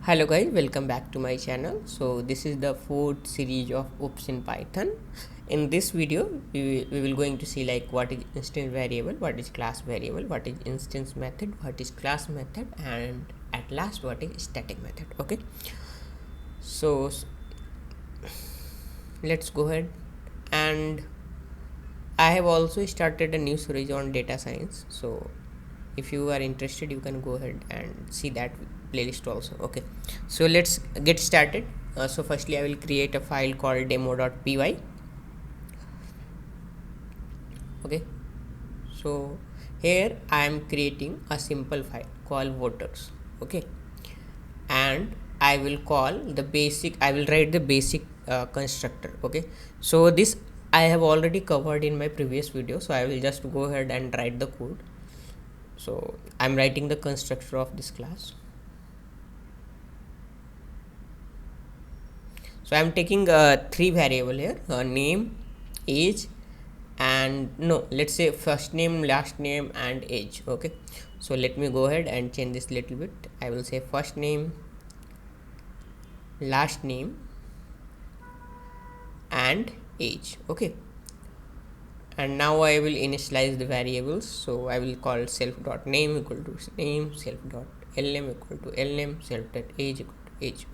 Hello guys, welcome back to my channel. So this is the fourth series of OOPS in Python. In this video we will going to see like what is instance variable, what is class variable, what is instance method, what is class method, and at last what is static method. Okay, so let's go ahead, and I have also started a new series on data science. So if you are interested, you can go ahead and see that playlist also. Okay, so let's get started. So firstly I will create a file called demo.py. Okay, so here I am creating a simple file called voters. Okay, and I will write the basic constructor. Okay, so this I have already covered in my previous video, so I will just go ahead and write the code. So I'm writing the constructor of this class. So I'm taking three variable here, name, age, and no, let's say first name, last name, and age. Okay, so let me go ahead and change this little bit. I will say first name, last name, and age. Okay, and now I will initialize the variables. So I will call self.name equal to name, self.lname equal to lname, self.age equal to age.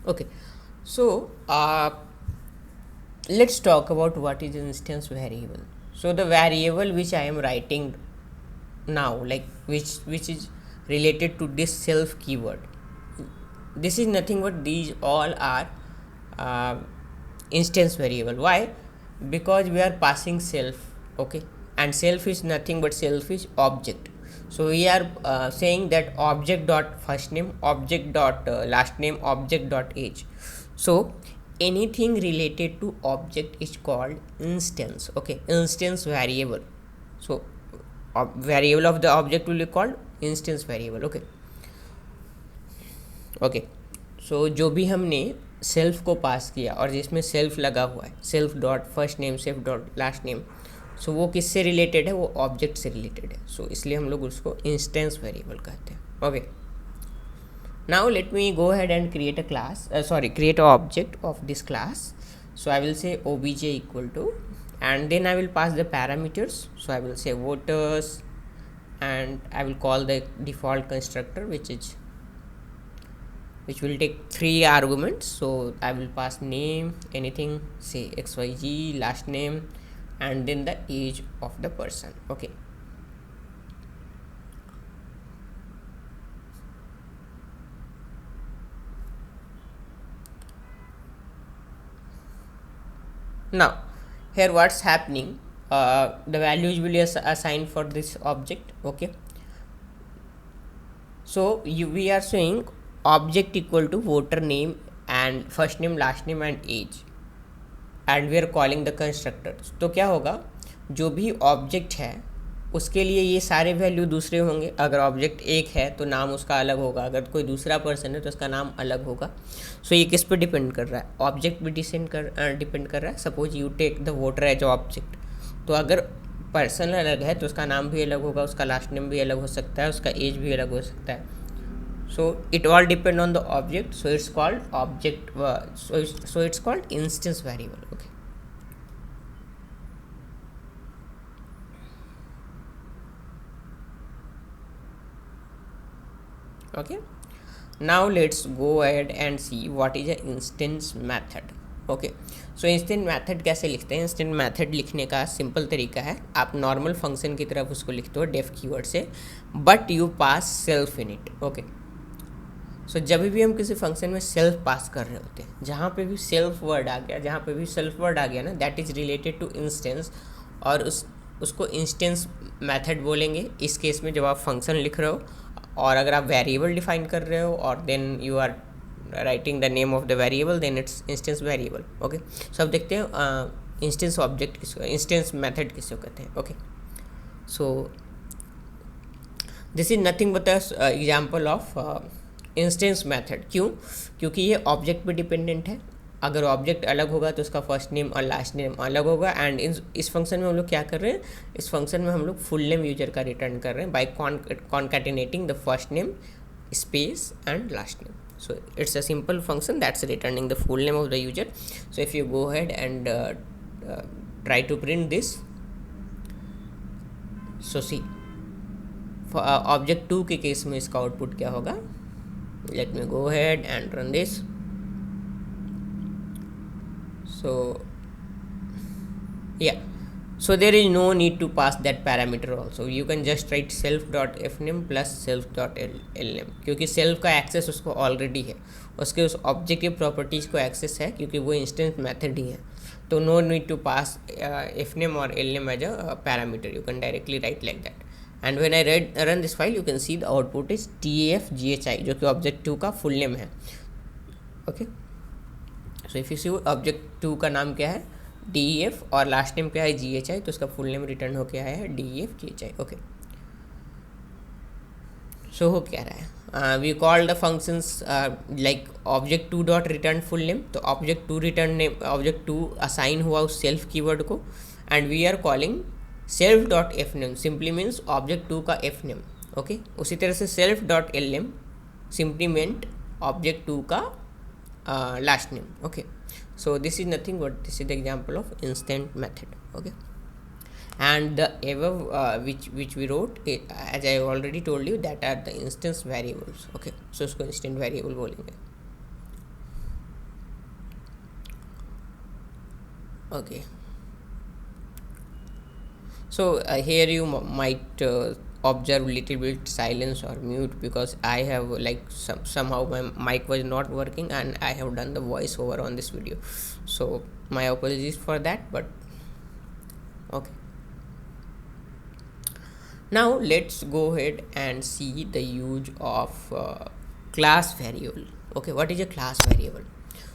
Okay, so let's talk about what is instance variable. So the variable which I am writing now, like which is related to this self keyword, this is nothing but these all are uh, instance variable. Why? Because we are passing self. Okay, and self is nothing but self is object. So we are saying that object dot first name, object dot last name, object dot age. So anything related to object is called instance. Okay, instance variable. So variable of the object will be called instance variable. Okay, सो जो भी हमने self को पास किया और जिसमें self लगा हुआ है, self dot first name, self dot last name, so वो किससे रिलेटेड है? वो ऑब्जेक्ट से रिलेटेड है. सो इसलिए हम लोग उसको इंस्टेंस वेरिएबल कहते हैं. Okay, now let me go ahead and create a class, create an object of this class. So I will say obj equal to, and then I will pass the parameters. So I will say voters, and I will call the default constructor which will take three arguments. So I will pass name, anything, say xyz, last name, and then the age of the person. Okay, now here what's happening, the values will be assigned for this object. Okay, so we are saying object equal to voter name and first name, last name, and age, and we are calling the constructor. तो क्या होगा, जो भी object है उसके लिए ये सारे वैल्यू दूसरे होंगे. अगर ऑब्जेक्ट एक है तो नाम उसका अलग होगा, अगर कोई दूसरा पर्सन है तो उसका नाम अलग होगा. सो ये किस पे डिपेंड कर रहा है? ऑब्जेक्ट भी डिपेंड कर रहा है. Suppose you take the voter as object, तो अगर पर्सन अलग है तो उसका नाम भी अलग होगा, उसका लास्ट नेम भी अलग हो सकता है, उसका एज भी अलग हो सकता है. So it all depend on the object, so it's called object, so it's called instance variable. Okay, now let's go ahead and see what is a instance method. Okay, so instant method कैसे लिखते हैं? Instant method लिखने का simple तरीका है, आप normal function की तरफ उसको लिखते हो डेफ कीवर्ड से, but you pass self in it. Okay, so जब भी हम किसी फंक्शन में सेल्फ पास कर रहे होते हैं, जहाँ पे भी सेल्फ वर्ड आ गया ना, that is related to instance, और उसको इंस्टेंस मेथड बोलेंगे इस केस में जब आप फंक्शन लिख रहे हो. और अगर आप वेरिएबल डिफाइन कर रहे हो और then you are writing the name of the variable, then it's instance variable. Okay, so अब देखते हैं इंस्टेंस ऑब्जेक्ट किसको, इंस्टेंस मेथड किसको कहते हैं. Okay, so this is nothing but example of instance method. क्यों? क्योंकि ये ऑब्जेक्ट पे डिपेंडेंट है. अगर ऑब्जेक्ट अलग होगा तो उसका फर्स्ट नेम और लास्ट नेम अलग होगा. एंड इस फंक्शन में हम लोग क्या कर रहे हैं? इस फंक्शन में हम लोग फुल नेम यूजर का रिटर्न कर रहे हैं by concatenating the first name space and last name. So it's a simple function that's returning the full name of the user. So if you go ahead and try to print this, so see object 2 के case में इसका output क्या होगा. Late me go ahead and run this. So yeah, so there is no need to pass that parameter also. You can just write self.fname plus self.lname, क्योंकि self का access उसको already है, उसके उस ऑब्जेक्ट की properties को access है क्योंकि वो इंस्टेंस मेथड ही है. तो no need to pass fname और lname as a parameter. You can directly write like that. And when I run this file, you can see the output is TAFGHI, जो कि object 2 का full name है. Okay, so if you see object 2 का नाम क्या है, DEF, और last name क्या है, GHI, तो उसका फुल नेम रिटर्न होके आया है DEF GHI. ओके, सो हो क्या रहा है, we call the functions like object 2 dot return full name. तो object 2 return name, object 2 assign हुआ उस सेल्फ कीवर्ड को, and we are calling self dot F name, simply means object 2 का F name. Okay, उसी तरह से self dot L name simply meant object 2 का last name. Okay, so this is nothing but this is the example of instant method. Okay, and the above which we wrote, as I already told you, that are the instance variables. Okay, so इसको instant variable बोलेंगे. Okay, so here you might observe little bit silence or mute because I have like somehow my mic was not working and I have done the voice over on this video, so my apologies for that. But okay, now let's go ahead and see the use of class variable. Okay, what is a class variable?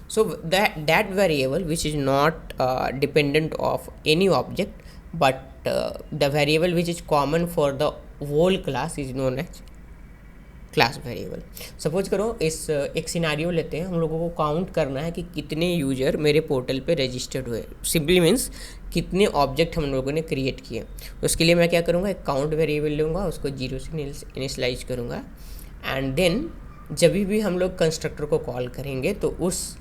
So that variable which is not dependent of any object, but the variable which is common for the whole class is known as class variable. Suppose करो इस एक scenario लेते हैं, हम लोगों को count करना है कि कितने यूजर मेरे पोर्टल पे रजिस्टर्ड हुए. सिंपली मीन्स कितने ऑब्जेक्ट हम लोगों ने क्रिएट किए. उसके लिए मैं क्या करूँगा, एक काउंट वेरिएबल लूँगा, उसको 0 से इनिशियलाइज करूँगा, एंड देन जब भी हम लोग कंस्ट्रक्टर को कॉल करेंगे तो उस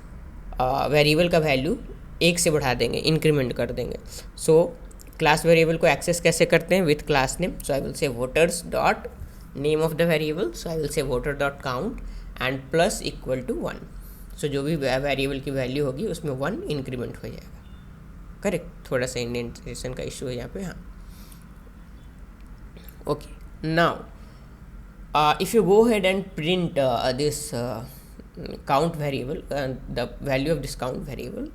वेरिएबल का वैल्यू 1 से बढ़ा देंगे, इंक्रीमेंट कर देंगे. सो क्लास वेरिएबल को एक्सेस कैसे करते हैं, with class name. So I will say voters dot name of the variable, so I will say voter dot count and plus equal to 1. So जो भी वेरिएबल की value होगी उसमें 1 increment हो जाएगा. करेक्ट, थोड़ा सा इंडेंटेशन का इशू है यहाँ पे. हाँ, okay, now if you go head and print this count variable, the value of this count variable,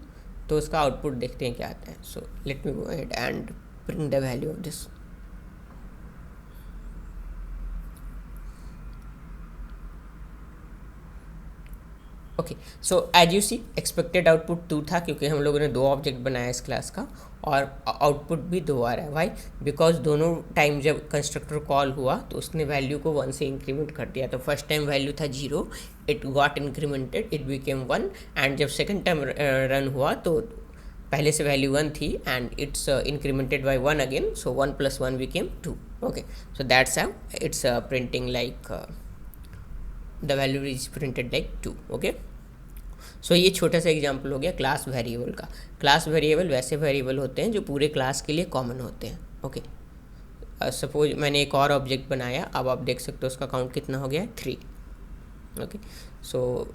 तो उसका आउटपुट देखते हैं क्या आता है. So let me go ahead and print the value of this. Okay, so as you see expected output 2 था क्योंकि हम लोगों ने 2 ऑब्जेक्ट बनाया इस क्लास का, और आउटपुट भी 2 आ रहा है. वाई? बिकॉज दोनों टाइम जब कंस्ट्रक्टर कॉल हुआ तो उसने वैल्यू को 1 से इंक्रीमेंट कर दिया. तो फर्स्ट टाइम वैल्यू था 0, it got incremented, it became 1, and जब सेकेंड टाइम रन हुआ तो पहले से वैल्यू 1 थी and it's incremented by 1 again, so 1 + 1 became 2. Okay, so that's how it's printing like the value is printed like 2. Okay, so ये छोटा सा example हो गया क्लास वेरिएबल का. क्लास वेरिएबल वैसे वेरिएबल होते हैं जो पूरे क्लास के लिए कॉमन होते हैं. ओके, सपोज मैंने एक और ऑब्जेक्ट बनाया, अब आप देख सकते हो उसका काउंट कितना हो गया, 3. Okay, so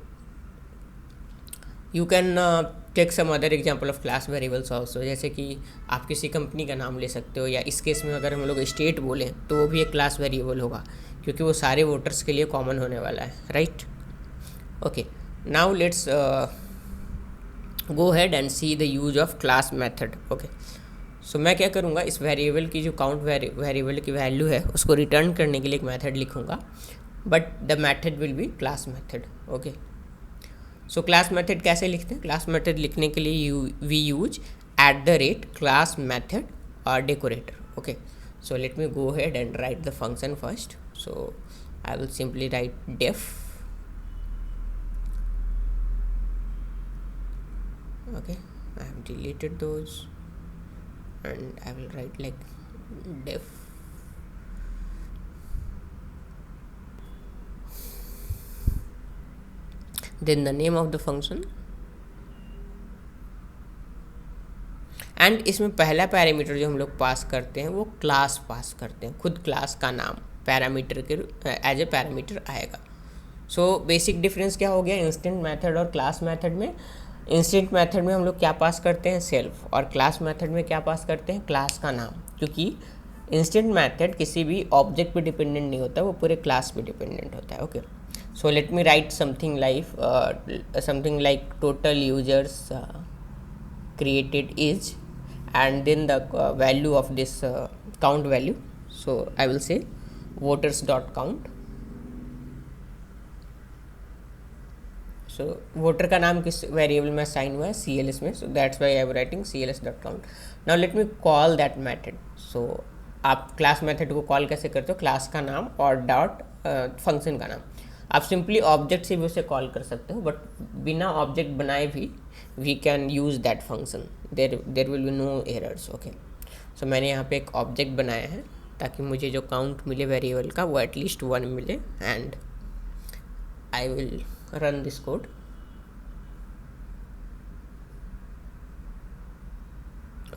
you can take some other example of class variables also, जैसे कि आप किसी कंपनी का नाम ले सकते हो, या इस केस में अगर हम लोग स्टेट बोलें तो वो भी एक क्लास वेरिएबल होगा क्योंकि वो सारे वोटर्स के लिए कॉमन होने वाला है. Right? Okay, now let's go ahead and see the use of class method. okay, so मैं क्या करूँगा, इस वेरिएबल की जो काउंट वेरिएबल की वैल्यू है उसको रिटर्न करने के लिए एक मेथड लिखूँगा, but the method will be class method. Okay, so class method कैसे लिखते हैं? क्लास मेथड लिखने के लिए वी यूज @class method और decorator. Okay, so let me go ahead and write the function first. So I will simply write def. Okay, I have deleted those and I will write like def then the name of the function, and इसमें पहला parameter जो हम लोग पास करते हैं वो class pass करते हैं, खुद क्लास का नाम पैरामीटर के एज ए पैरामीटर आएगा। सो बेसिक डिफरेंस क्या हो गया इंस्टेंट मेथड और क्लास मेथड में? इंस्टेंट मेथड में हम लोग क्या पास करते हैं, सेल्फ, और क्लास मेथड में क्या पास करते हैं, क्लास का नाम। क्योंकि इंस्टेंट मेथड किसी भी ऑब्जेक्ट पे डिपेंडेंट नहीं होता, वो पूरे क्लास पे डिपेंडेंट होता है। Okay, so let me right something like total users created is, and then the value of this count value. So I will say voters dot count. So voter का नाम किस वेरिएबल में assign हुआ है, CLS में, so that's why I am writing CLS dot count. Now let me call that method. So आप class method को call कैसे करते हो, क्लास का नाम और डॉट फंक्शन का नाम। आप सिंपली ऑब्जेक्ट से भी उसे कॉल कर सकते हो, बट बिना ऑब्जेक्ट बनाए भी we can use that function, there will be no errors. Okay, so मैंने यहाँ पे एक ऑब्जेक्ट बनाया है ताकि मुझे जो काउंट मिले वेरिएबल का वो एटलीस्ट 1 मिले, and I will run this code.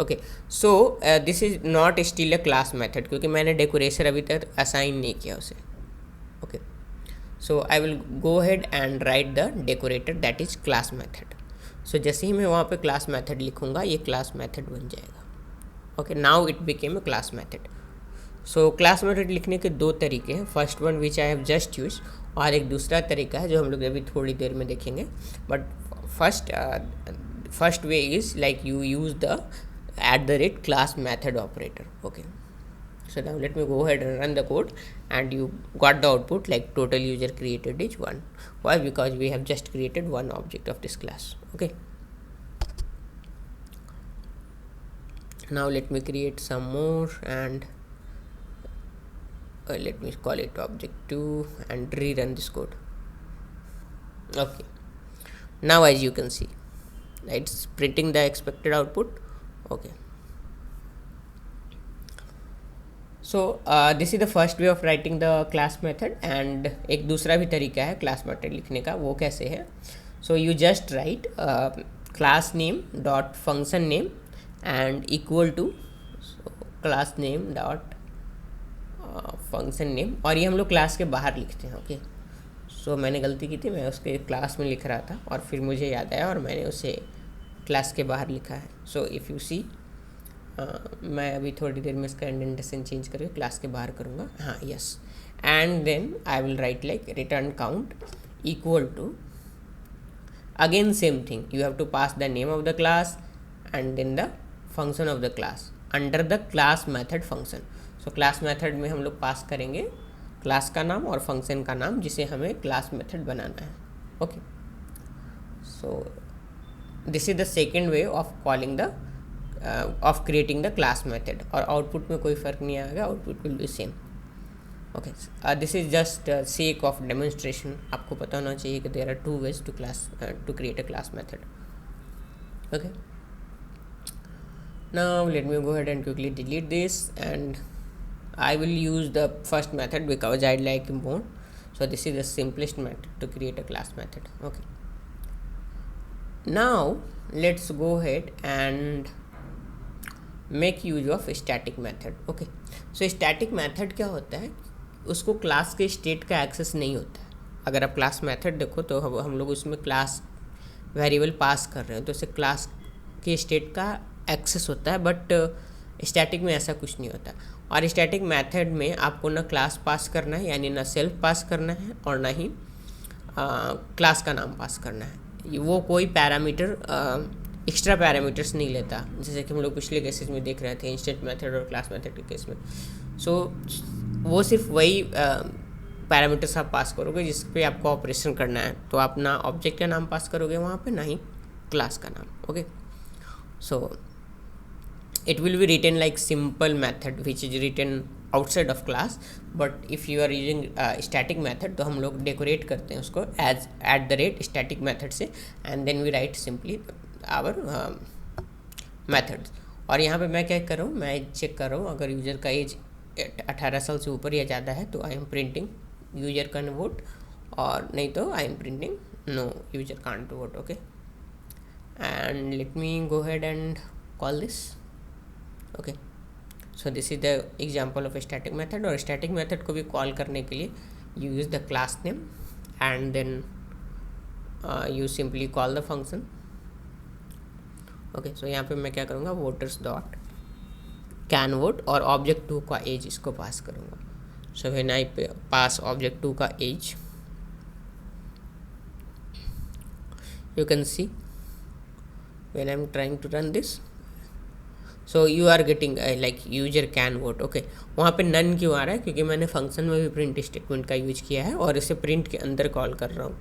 Okay, so this is not still a class method क्योंकि मैंने डेकोरेशन अभी तक असाइन नहीं किया उसे। Okay, so I will go head and write the decorator that is class method. So जैसे ही मैं वहाँ पे क्लास मेथड लिखूँगा ये क्लास मेथड बन जाएगा। Okay, now it became a class method. So class method लिखने के 2 तरीके हैं, first one which I have just use, और एक दूसरा तरीका है जो हम लोग अभी थोड़ी देर में देखेंगे। But first way is like you use the @ class method operator. Okay, so now let me go ahead and run the code, and you got the output like total user created is 1. Why? Because we have just created one object of this class. Okay, now let me create some more, and let me call it object2 and rerun this code. Okay, now as you can see it's printing the expected output. Okay, so this is the first way of writing the class method, and एक दूसरा भी तरीका है class method लिखने का, वो कैसे है? So you just write class name dot function name and equal to class name dot function name, और ये हम लोग क्लास के बाहर लिखते हैं। ओके, सो मैंने गलती की थी, मैं उसके क्लास में लिख रहा था और फिर मुझे याद आया और मैंने उसे क्लास के बाहर लिखा है। सो इफ़ यू सी, मैं अभी थोड़ी देर में इसका इंडेंटेशन चेंज करके क्लास के बाहर करूँगा। हाँ, yes, and then I will write like return count equal to, again same thing, you have to pass the name of the class and then the function of the class under the class method function. So class method में हम लोग पास करेंगे class का नाम और function का नाम जिसे हमें क्लास मेथड बनाना है। Okay, so this is the second way of calling the of creating the class method, और आउटपुट में कोई फ़र्क नहीं आएगा, output will be same. Okay, this is just sake of demonstration, आपको पता होना चाहिए कि there are 2 ways to create a class method. Okay, now let me go ahead and quickly delete this, and I will use the first method because I like more. So this is the simplest method to create a class method. Okay, now let's go ahead and make use of static method. Okay, so static method क्या होता है, उसको class के state का access नहीं होता है। अगर आप क्लास मेथड देखो तो हम लोग उसमें क्लास वेरिएबल पास कर रहे हैं तो उसे क्लास के स्टेट का एक्सेस होता है, बट स्टैटिक में ऐसा कुछ नहीं होता। और स्टैटिक मेथड में आपको ना क्लास पास करना है, यानी ना सेल्फ पास करना है और ना ही क्लास का नाम पास करना है। वो कोई पैरामीटर एक्स्ट्रा पैरामीटर्स नहीं लेता, जैसे कि हम लोग पिछले केसेस में देख रहे थे इंस्टेंट मेथड और क्लास मेथड के केस में। सो वो सिर्फ वही पैरामीटर्स आप पास करोगे जिस पे आपको ऑपरेशन करना है, तो आप ना ऑब्जेक्ट का नाम पास करोगे वहाँ पे, ना ही क्लास का नाम। Okay, so it will be written like simple method which is written outside of class, but if you are using static method तो हम लोग डेकोरेट करते हैं उसको as @static method से, and then we write simply our methods। और यहाँ पे मैं क्या कर रहा हूँ, मैं चेक कर रहा हूँ अगर यूज़र का एज 18 साल से ऊपर या ज़्यादा है तो I am printing user can vote, और नहीं तो I am printing no user can't vote. Okay, and let me go ahead and call this. Okay, so this is the example of a static method. और static method को भी call करने के लिए you use the class name and then you simply call the function. Okay, so यहाँ पे मैं क्या करूँगा, voters dot can vote और object 2 का age इसको पास करूँगा. so when I pass object 2 का age, you can see when I'm trying to run this, so you are getting like user can vote. okay, वहाँ पे नन क्यों आ रहा है, क्योंकि मैंने फंक्शन में भी प्रिंट स्टेटमेंट का यूज किया है और इसे प्रिंट के अंदर कॉल कर रहा हूँ.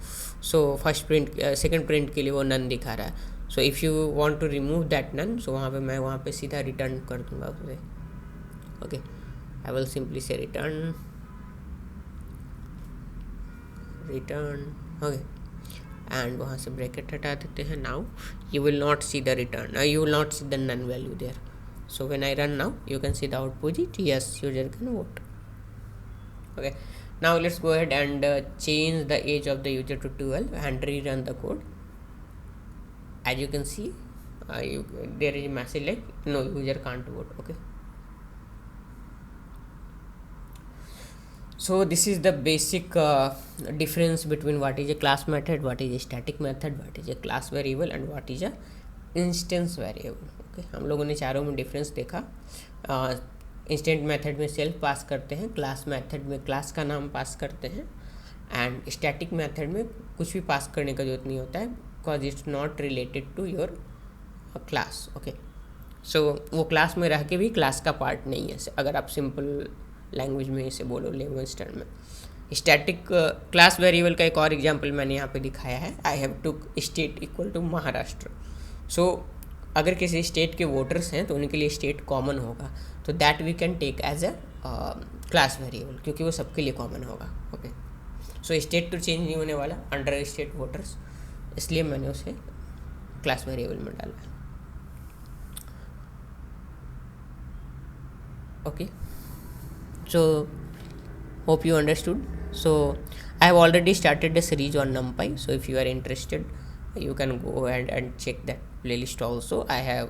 So first print second print के लिए वो नन दिखा रहा है. So if you want to remove that none, so वहाँ पे मैं वहाँ पे सीधा रिटर्न कर दूँगा उसे. ओके, आई विल सिंपली से रिटर्न. ओके, एंड वहाँ से ब्रैकेट हटा देते हैं. Now you will not see the return, you will not see the none value there. So when I run now, you can see the output is yes, user can vote. Okay, now let's go ahead and change the age of the user to 12 and rerun the code. As you can see, there is a message like no user can't vote. Okay, so this is the basic difference between what is a class method, what is a static method, what is a class variable and what is a instance variable. okay, हम लोगों ने चारों में difference देखा. Instant method में self पास करते हैं, class method में क्लास का नाम पास करते हैं, एंड स्टैटिक मेथड में कुछ भी पास करने का जरूरत नहीं होता है, because it's not related to your class. Okay, so वो क्लास में रह के भी क्लास का पार्ट नहीं है, अगर आप सिंपल लैंग्वेज में इसे बोलो, लैंग्वेज टर्म में. स्टैटिक क्लास वेरिएबल का एक और एग्जांपल मैंने यहाँ पे दिखाया है. I have to state equal to Maharashtra. So अगर किसी स्टेट के वोटर्स हैं तो उनके लिए स्टेट कॉमन होगा, तो that we can take as a class variable, क्योंकि वो सबके लिए कॉमन होगा. ओके, सो स्टेट तो चेंज नहीं होने वाला अंडर स्टेट वोटर्स, इसलिए मैंने उसे क्लास वेरिएबल में डाला है. Okay, so hope you understood. So I have already started the series on NumPy, so if you are interested you can go ahead and check that playlist also. I have